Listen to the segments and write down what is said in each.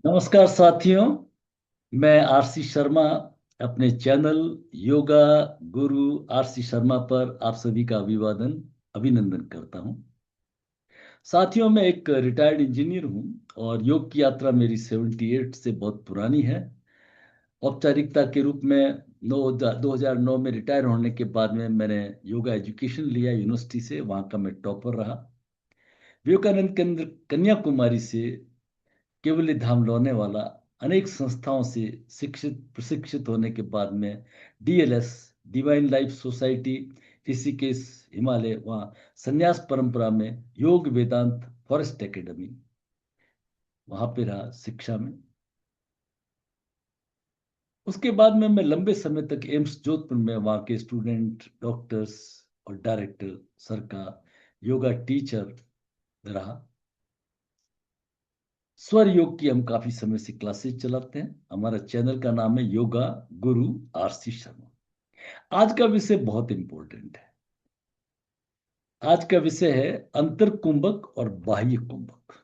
नमस्कार साथियों। मैं आरसी शर्मा अपने चैनल योगा गुरु आरसी शर्मा पर आप सभी का अभिवादन अभिनंदन करता हूं। साथियों, मैं एक रिटायर्ड इंजीनियर हूं और योग की यात्रा मेरी 78 से बहुत पुरानी है। औपचारिकता के रूप में 2009 में रिटायर होने के बाद में मैंने योगा एजुकेशन लिया यूनिवर्सिटी से, वहां का मैं टॉपर रहा। विवेकानंद केंद्र कन्याकुमारी से केवल धाम लौने वाला अनेक संस्थाओं से शिक्षित प्रशिक्षित होने के बाद में DLS divine life society Rishikesh Himalaya, वहाँ संन्यास परंपरा में योग वेदांत फॉरेस्ट एकेडमी, वहां पे रहा शिक्षा में। उसके बाद में मैं लंबे समय तक एम्स जोधपुर में वहाँ के स्टूडेंट डॉक्टर्स और डायरेक्टर सर का योगा टीचर रहा। स्वर योग की हम काफी समय से क्लासेस चलाते हैं। हमारा चैनल का नाम है योगा गुरु आरसी शर्मा। आज का विषय बहुत इंपॉर्टेंट है। आज का विषय है अंतर कुंभक और बाह्य कुंभक।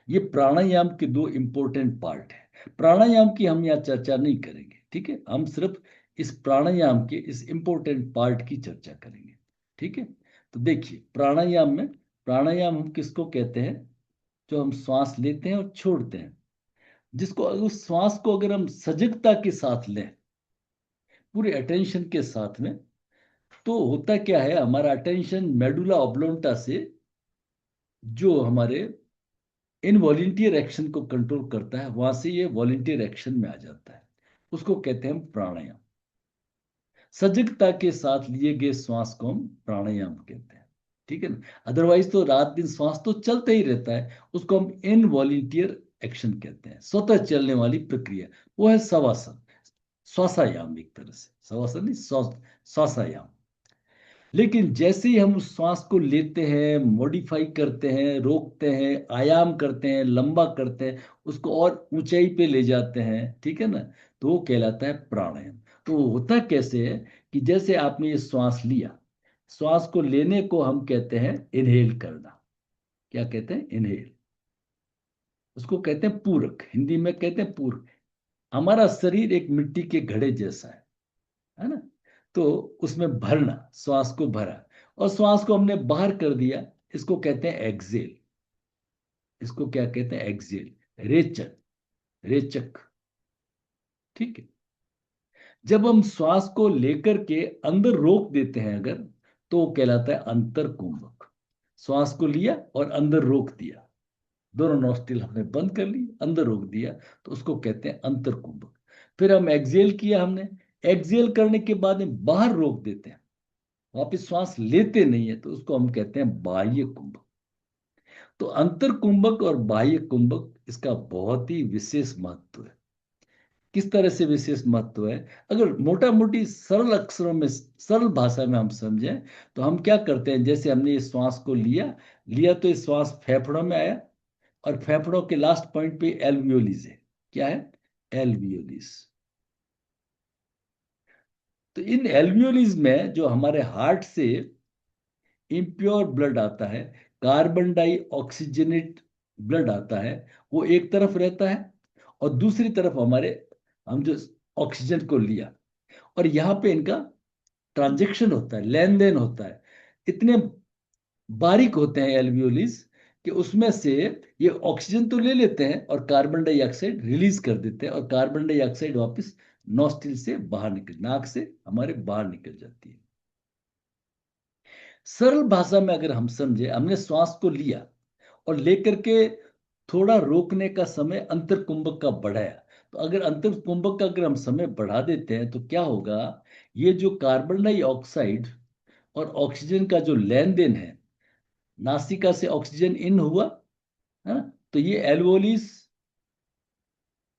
ये प्राणायाम के दो इंपॉर्टेंट पार्ट है। प्राणायाम की हम यहाँ चर्चा नहीं करेंगे, ठीक है। हम सिर्फ इस प्राणायाम के इस इंपॉर्टेंट पार्ट की चर्चा करेंगे, ठीक है। तो देखिए, प्राणायाम हम किसको कहते हैं? जो हम श्वास लेते हैं और छोड़ते हैं, जिसको उस श्वास को अगर हम सजगता के साथ लें, पूरे अटेंशन के साथ में, तो होता क्या है, हमारा अटेंशन मेडुला ऑब्लोंटा से जो हमारे इनवॉलेंटियर एक्शन को कंट्रोल करता है, वहां से ये वॉलेंटियर एक्शन में आ जाता है। उसको कहते हैं हम प्राणायाम। सजगता के साथ लिए गए श्वास को हम प्राणायाम कहते हैं, ठीक है ना। अदरवाइज तो रात दिन श्वास तो चलते ही रहता है, उसको हम इनवॉलेंटियर एक्शन कहते हैं, स्वतः चलने वाली प्रक्रिया। वो है शवासन, श्वासायाम। एक तरह से शवासन नहीं, श्वासायाम। लेकिन जैसे ही हम उस श्वास को लेते हैं, मॉडिफाई करते हैं, रोकते हैं, आयाम करते हैं, लंबा करते हैं, उसको और ऊंचाई पे ले जाते हैं, ठीक है ना, तो वो कहलाता है प्राणायाम। तो वो होता कैसे है कि जैसे आपने ये श्वास लिया, श्वास को लेने को हम कहते हैं इनहेल करना। क्या कहते हैं? इनहेल। उसको कहते हैं पूरक, हिंदी में कहते हैं पूरक। हमारा शरीर एक मिट्टी के घड़े जैसा है ना। तो उसमें भरना, श्वास को भरा और श्वास को हमने बाहर कर दिया, इसको कहते हैं एक्सेल। इसको क्या कहते हैं? एक्सेल, रेचक, रेचक, ठीक है। जब हम श्वास को लेकर के अंदर रोक देते हैं अगर, तो वो कहलाता है अंतर कुंभक। श्वास को लिया और अंदर रोक दिया, दोनों नोस्ट्रिल हमने बंद कर ली, अंदर रोक दिया, तो उसको कहते हैं अंतर कुंभक। फिर हम एक्सेल किया हमने, एक्सेल करने के बाद में बाहर रोक देते हैं, वापिस श्वास लेते नहीं है, तो उसको हम कहते हैं बाह्य कुंभक। तो अंतर कुंभक और बाह्य कुंभक, इसका बहुत ही विशेष महत्व है। किस तरह से विशेष महत्व है? अगर मोटा मोटी सरल अक्षरों में, सरल भाषा में हम समझें, तो हम क्या करते हैं, जैसे हमने इस श्वास को लिया लिया तो इस श्वास फेफड़ों में आया, और फेफड़ों के लास्ट पॉइंट पे एल्वियोलिस है। क्या है? एल्वियोलिस। तो इन एल्वियोलिस में जो हमारे हार्ट से इम्प्योर ब्लड आता है, कार्बन डाई ऑक्सीजनेट ब्लड आता है, वो एक तरफ रहता है, और दूसरी तरफ हमारे, हम जो ऑक्सीजन को लिया, और यहाँ पे इनका ट्रांजेक्शन होता है, लेन देन होता है। इतने बारीक होते हैं एल्वियोलिस कि उसमें से ये ऑक्सीजन तो ले लेते हैं और कार्बन डाइऑक्साइड रिलीज कर देते हैं, और कार्बन डाइऑक्साइड वापस नॉस्ट्रिल से बाहर निकल, नाक से हमारे बाहर निकल जाती है। सरल भाषा में अगर हम समझे, हमने श्वास को लिया और लेकर के थोड़ा रोकने का समय अंतर कुंभक का बढ़ाया, तो अगर अंतर कुंभक का अगर हम समय बढ़ा देते हैं, तो क्या होगा, ये जो कार्बन डाइऑक्साइड और ऑक्सीजन का जो लेन देन है, नासिका से ऑक्सीजन इन हुआ, है ना, तो ये एल्वोलिस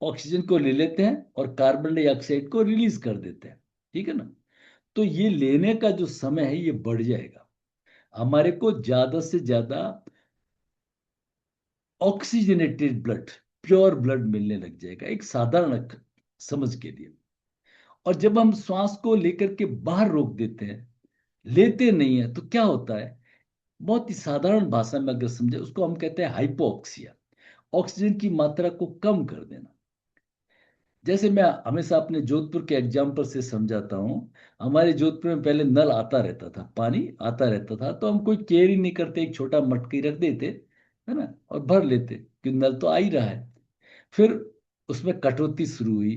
ऑक्सीजन को ले लेते हैं और कार्बन डाइऑक्साइड को रिलीज कर देते हैं, ठीक है ना। तो ये लेने का जो समय है ये बढ़ जाएगा, हमारे को ज्यादा से ज्यादा ऑक्सीजनेटेड ब्लड, प्योर ब्लड मिलने लग जाएगा, एक साधारण समझ के लिए। और जब हम श्वास को लेकर के बाहर रोक देते हैं, लेते नहीं है, तो क्या होता है, बहुत ही साधारण भाषा में अगर समझे, उसको हम कहते हैं हाइपोक्सिया। ऑक्सीजन की मात्रा को कम कर देना। जैसे मैं हमेशा अपने जोधपुर के एग्जाम्पल से समझाता हूँ। हमारे जोधपुर में पहले नल आता रहता था, पानी आता रहता था, तो हम कोई केयर ही नहीं करते, एक छोटा मटकी रख देते, है ना, और भर लेते कि नल तो आ ही रहा है। फिर उसमें कटौती शुरू हुई।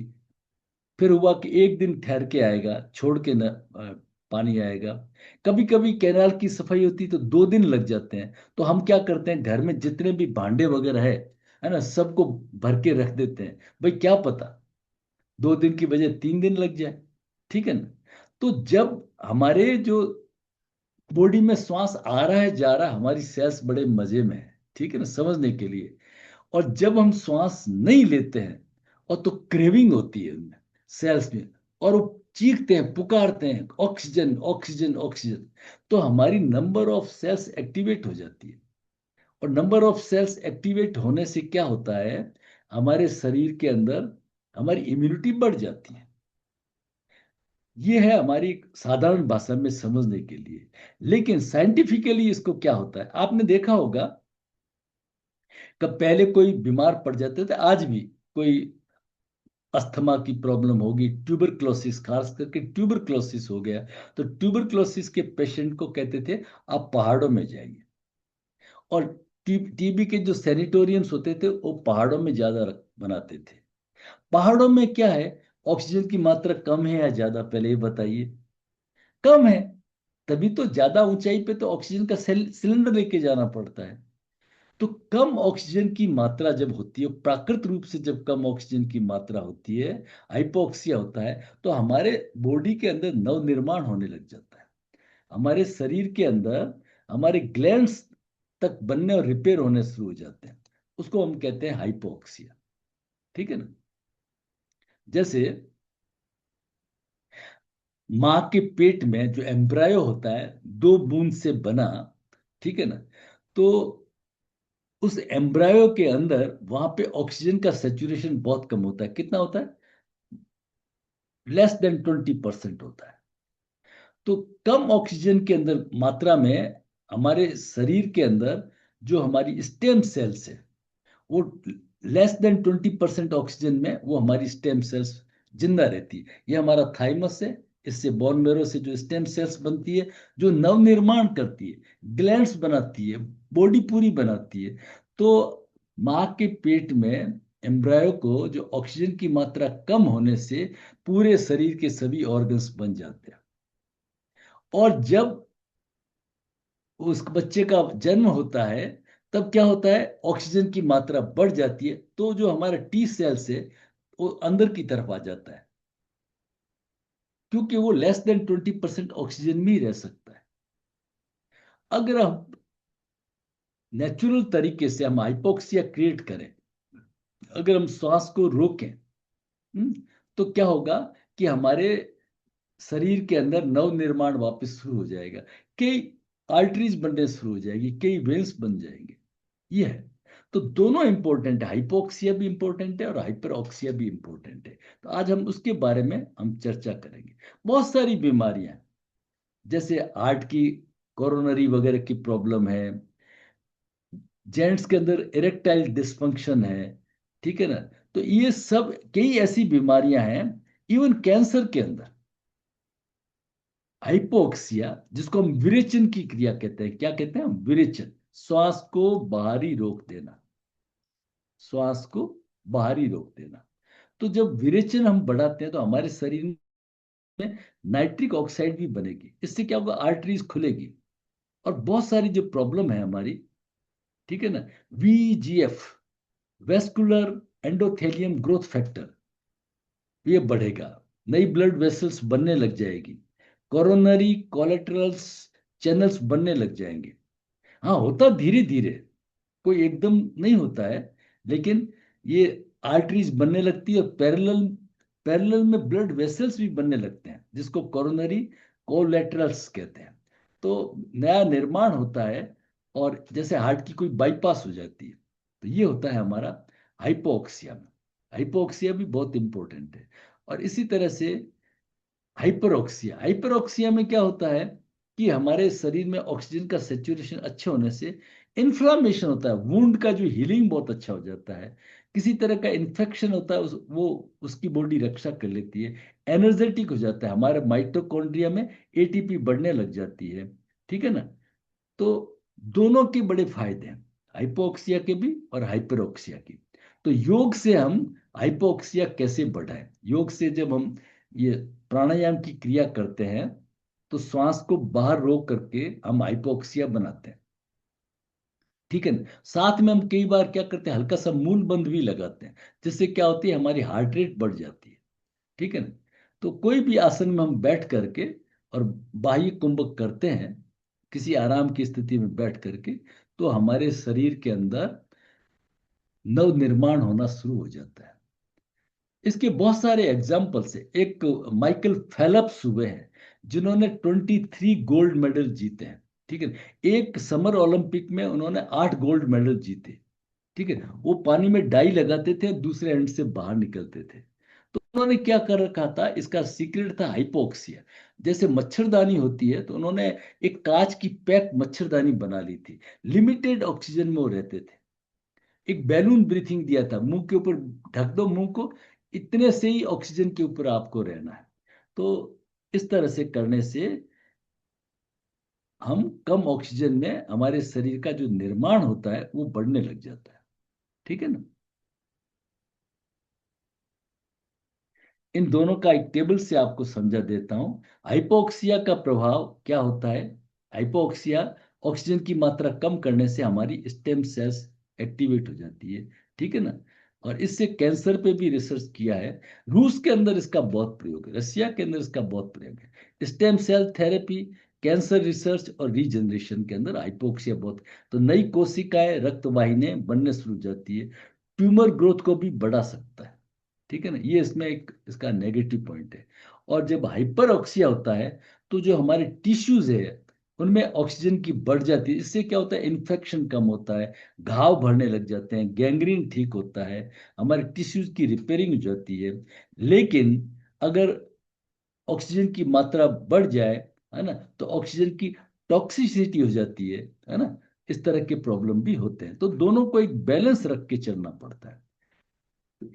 फिर हुआ कि एक दिन ठहर के आएगा, छोड़ के न पानी आएगा। कभी कभी कैनाल की सफाई होती तो 2 दिन लग जाते हैं। तो हम क्या करते हैं, घर में जितने भी भांडे वगैरह है ना, सबको भर के रख देते हैं। भाई क्या पता 2 दिन की बजाय 3 दिन लग जाए। ठीक है ना। तो जब हमारे जो बॉडी में श्वास आ रहा है जा रहा है, हमारी सेल्स बड़े मजे में है, ठीक है ना, समझने के लिए। और जब हम श्वास नहीं लेते हैं, और तो क्रेविंग होती है उनमें, सेल्स में, और वो चीखते हैं, पुकारते हैं, ऑक्सीजन ऑक्सीजन ऑक्सीजन। तो हमारी नंबर ऑफ सेल्स एक्टिवेट हो जाती है। और नंबर ऑफ सेल्स एक्टिवेट होने से क्या होता है, हमारे शरीर के अंदर हमारी इम्यूनिटी बढ़ जाती है। ये है हमारी साधारण भाषा में समझने के लिए। लेकिन साइंटिफिकली इसको क्या होता है, आपने देखा होगा कि पहले कोई बीमार पड़ जाते थे, आज भी कोई अस्थमा की प्रॉब्लम होगी, ट्यूबरक्लोसिस, खास करके ट्यूबरक्लोसिस हो गया, तो ट्यूबरक्लोसिस के पेशेंट को कहते थे आप पहाड़ों में जाइए। और टीबी के जो सैनिटोरियम्स होते थे वो पहाड़ों में ज्यादा बनाते थे। पहाड़ों में क्या है, ऑक्सीजन की मात्रा कम है या ज्यादा, पहले ये बताइए। कम है। तभी तो ज्यादा ऊंचाई पे तो ऑक्सीजन का सिलेंडर लेके जाना पड़ता है। तो कम ऑक्सीजन की मात्रा जब होती है, प्राकृतिक रूप से जब कम ऑक्सीजन की मात्रा होती है, हाइपोक्सिया होता है, तो हमारे बॉडी के अंदर नवनिर्माण होने लग जाता है। हमारे शरीर के अंदर हमारे ग्लैंड्स तक बनने और रिपेयर होने शुरू हो जाते हैं। उसको हम कहते हैं हाइपोक्सिया। ठीक है ना। जैसे माँ के पेट में जो एम्ब्रायो होता है 2 बूंद से बना, ठीक है ना, तो उस एम्ब्रायो के अंदर वहां पे ऑक्सीजन का सेचुरेशन बहुत कम होता है। कितना होता है, लेस देन 20% होता है। तो कम ऑक्सीजन के अंदर मात्रा में हमारे शरीर के अंदर जो हमारी स्टेम सेल्स है, वो लेस देन 20% ऑक्सीजन में वो हमारी स्टेम सेल्स जिंदा रहती है। ये हमारा थाइमस है। इससे बोन मेरो से जो स्टेम सेल्स बनती है, जो नवनिर्माण करती है, ग्लैंड्स बनाती है, बॉडी पूरी बनाती है। तो माँ के पेट में एम्ब्रायो को जो ऑक्सीजन की मात्रा कम होने से पूरे शरीर के सभी ऑर्गन्स बन जाते हैं। और जब उस बच्चे का जन्म होता है, तब क्या होता है, ऑक्सीजन की मात्रा बढ़ जाती है, तो जो हमारा टी सेल्स है वो अंदर की तरफ आ जाता है, क्योंकि वो लेस देन 20% ऑक्सीजन में ही रह सकता है। अगर हम नेचुरल तरीके से हम हाइपोक्सिया क्रिएट करें, अगर हम श्वास को रोकें, तो क्या होगा कि हमारे शरीर के अंदर नव निर्माण वापस शुरू हो जाएगा। कई आर्टरीज बनने शुरू हो जाएगी, कई वेन्स बन जाएंगे। ये है। तो दोनों इंपॉर्टेंट है, हाइपोक्सिया भी इंपॉर्टेंट है और हाइपरऑक्सिया भी इंपॉर्टेंट है। तो आज हम उसके बारे में हम चर्चा करेंगे। बहुत सारी बीमारियां हैं, जैसे हार्ट की कोरोनरी वगैरह की प्रॉब्लम है, जेंट्स के अंदर इरेक्टाइल डिसफंक्शन है, ठीक है ना। तो ये सब कई ऐसी बीमारियां हैं। इवन कैंसर के अंदर हाइपोक्सिया, जिसको हम विरेचन की क्रिया कहते हैं, क्या कहते हैं हम, विरेचन, श्वास को बाहरी रोक देना, श्वास को बाहरी रोक देना। तो जब विरेचन हम बढ़ाते हैं तो हमारे शरीर में नाइट्रिक ऑक्साइड भी बनेगी। इससे क्या होगा, आर्टरीज खुलेगी। और बहुत सारी जो प्रॉब्लम है हमारी, ठीक है ना, VGF, vascular endothelium growth factor, ये बढ़ेगा, नई ब्लड वेसल्स बनने लग जाएगी, कोरोनरी कोलेटरल्स चैनल्स बनने लग जाएंगे। हाँ, होता धीरे धीरे, कोई एकदम नहीं होता है, लेकिन ये आर्टरीज बनने लगती है और पैरेलल पैरेलल में ब्लड वेसल्स भी बनने लगते हैं, जिसको कोरोनरी कोलेटरल्स कहते हैं। तो नया निर्माण होता है, और जैसे हार्ट की कोई बाईपास हो जाती है। तो ये होता है हमारा हाइपोक्सिया में। हाइपोक्सिया भी बहुत इंपॉर्टेंट है। और इसी तरह से हाइपरऑक्सिया, हाइपरऑक्सिया में क्या होता है कि हमारे शरीर में ऑक्सीजन का सेचुरेशन अच्छे होने से इन्फ्लामेशन होता है, वुंड का जो हीलिंग बहुत अच्छा हो जाता है। किसी तरह का इन्फेक्शन होता है, वो उसकी बॉडी रक्षा कर लेती है। एनर्जेटिक हो जाता है, हमारे माइटोकॉन्ड्रिया में एटीपी बढ़ने लग जाती है। ठीक है ना। तो दोनों के बड़े फायदे हैं, हाइपोक्सिया के भी और हाइपरोक्सिया के। तो योग से हम हाइपोक्सिया कैसे बढ़ाएं? योग से जब हम ये प्राणायाम की क्रिया करते हैं तो श्वास को बाहर रोक करके हम हाइपोक्सिया बनाते हैं। ठीक है ना। साथ में हम कई बार क्या करते हैं, हल्का सा मूल बंद भी लगाते हैं, जिससे क्या होती है, हमारी हार्ट रेट बढ़ जाती है। ठीक है ना। तो कोई भी आसन में हम बैठ करके और बाह्य कुंभक करते हैं, किसी आराम की स्थिति में बैठ करके, तो हमारे शरीर के अंदर नव निर्माण होना शुरू हो जाता है। इसके बहुत सारे एग्जाम्पल्स है। एक माइकल फेलप्स हुए हैं जिन्होंने 23 गोल्ड मेडल जीते हैं। ठीक है। एक समर ओलंपिक में उन्होंने 8 गोल्ड मेडल जीते। ठीक है। वो पानी में डाई लगाते थे, दूसरे एंड से बाहर निकलते थे। तो उन्होंने क्या कर रखा था, इसका सीक्रेट था हाइपोक्सिया। जैसे मच्छरदानी होती है, तो उन्होंने एक कांच की पैक मच्छरदानी बना ली थी। लिमिटेड ऑक्सीजन में वो रहते थे। एक बैलून ब्रीथिंग दिया था, मुंह के ऊपर ढक दो मुंह को, इतने से ही ऑक्सीजन के ऊपर आपको रहना है। तो इस तरह से करने से हम कम ऑक्सीजन में हमारे शरीर का जो निर्माण होता है वो बढ़ने लग जाता है। ठीक है ना। इन दोनों का एक टेबल से आपको समझा देता हूं। हाइपोक्सिया का प्रभाव क्या होता है? हाइपोक्सिया, ऑक्सीजन की मात्रा कम करने से हमारी स्टेम सेल्स एक्टिवेट हो जाती है। ठीक है ना। और इससे कैंसर पे भी रिसर्च किया है। रूस के अंदर इसका बहुत प्रयोग है, रशिया के अंदर इसका बहुत प्रयोग है। Stem cell therapy, cancer research और रीजनरेशन के अंदर हाइपोक्सिया बहुत। तो नई कोशिकाएं, रक्त वाहिनियां बनने शुरू हो जाती है। ट्यूमर ग्रोथ को भी बढ़ा सकता है। ठीक है ना। ये इसमें एक इसका नेगेटिव पॉइंट है। और जब हाइपर ऑक्सिया होता है, तो जो हमारे टिश्यूज है उनमें ऑक्सीजन की बढ़ जाती है। इससे क्या होता है, इन्फेक्शन कम होता है, घाव भरने लग जाते हैं, गैंग्रीन ठीक होता है, हमारे टिश्यूज की रिपेयरिंग हो जाती है। लेकिन अगर ऑक्सीजन की मात्रा बढ़ जाए, है ना, तो ऑक्सीजन की टॉक्सिसिटी हो जाती है ना। इस तरह के प्रॉब्लम भी होते हैं। तो दोनों को एक बैलेंस रख के चलना पड़ता है।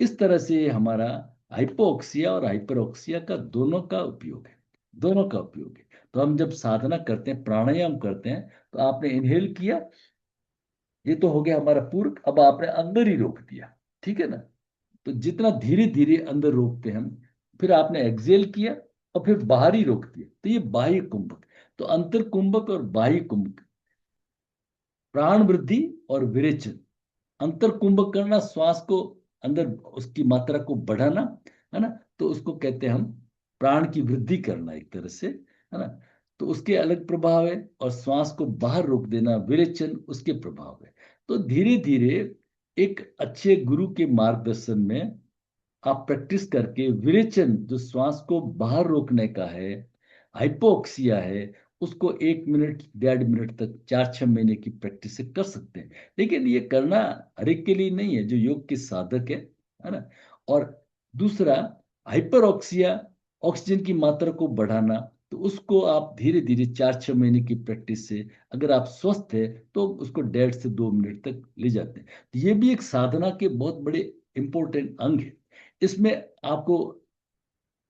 इस तरह से हमारा हाइपोक्सिया और हाइपरोक्सिया का दोनों का उपयोग है। दोनों का उपयोग है। तो हम जब साधना करते हैं, प्राणायाम करते हैं, तो आपने इनहेल किया, ये तो हो गया हमारा पूरक। अब आपने अंदर ही रोक दिया। ठीक है ना। तो जितना धीरे धीरे अंदर रोकते हैं हम, फिर आपने एक्सेल किया और फिर बाहर ही रोक दिया, तो ये बाह्य कुंभक। तो अंतर कुंभक और बाह्य कुंभक, प्राण वृद्धि और विरेचन। अंतर कुंभक करना, श्वास को अंदर उसकी मात्रा को बढ़ाना, है ना। तो उसको कहते हैं हम प्राण की वृद्धि करना एक तरह से, है ना। तो उसके अलग प्रभाव है। और श्वास को बाहर रोक देना, विरेचन, उसके प्रभाव है। तो धीरे धीरे एक अच्छे गुरु के मार्गदर्शन में आप प्रैक्टिस करके विरेचन, जो श्वास को बाहर रोकने का है, हाइपोक्सिया है, उसको 1 मिनट 1.5 मिनट तक 4-6 महीने की प्रैक्टिस से कर सकते हैं। लेकिन ये करना हर एक के लिए नहीं है जो योग के साधक है ना। और दूसरा, हाइपरऑक्सिया, ऑक्सीजन की मात्रा को बढ़ाना, तो उसको आप धीरे धीरे 4-6 महीने की प्रैक्टिस से, अगर आप स्वस्थ है, तो उसको 1.5 से 2 मिनट तक ले जाते हैं। तो ये भी एक साधना के बहुत बड़े इंपॉर्टेंट अंग है। इसमें आपको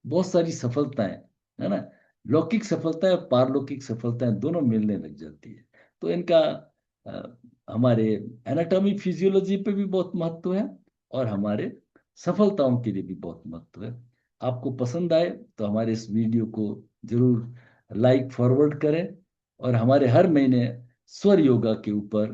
बहुत सारी सफलताएं, है ना, लौकिक सफलताएं और पारलौकिक सफलताएं दोनों मिलने लग जाती है। तो इनका अ, हमारे एनाटॉमी फिजियोलॉजी पे भी बहुत महत्व है, और हमारे सफलताओं के लिए भी बहुत महत्व है। आपको पसंद आए तो हमारे इस वीडियो को जरूर लाइक फॉरवर्ड करें। और हमारे हर महीने स्वर योगा के ऊपर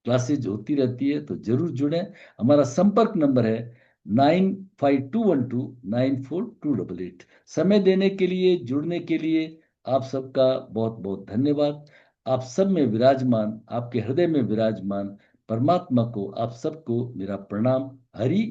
क्लासेज होती रहती है, तो जरूर जुड़ें। हमारा संपर्क नंबर है 9521294288। समय देने के लिए, जुड़ने के लिए आप सबका बहुत बहुत धन्यवाद। आप सब में विराजमान, आपके हृदय में विराजमान परमात्मा को, आप सबको मेरा प्रणाम। हरि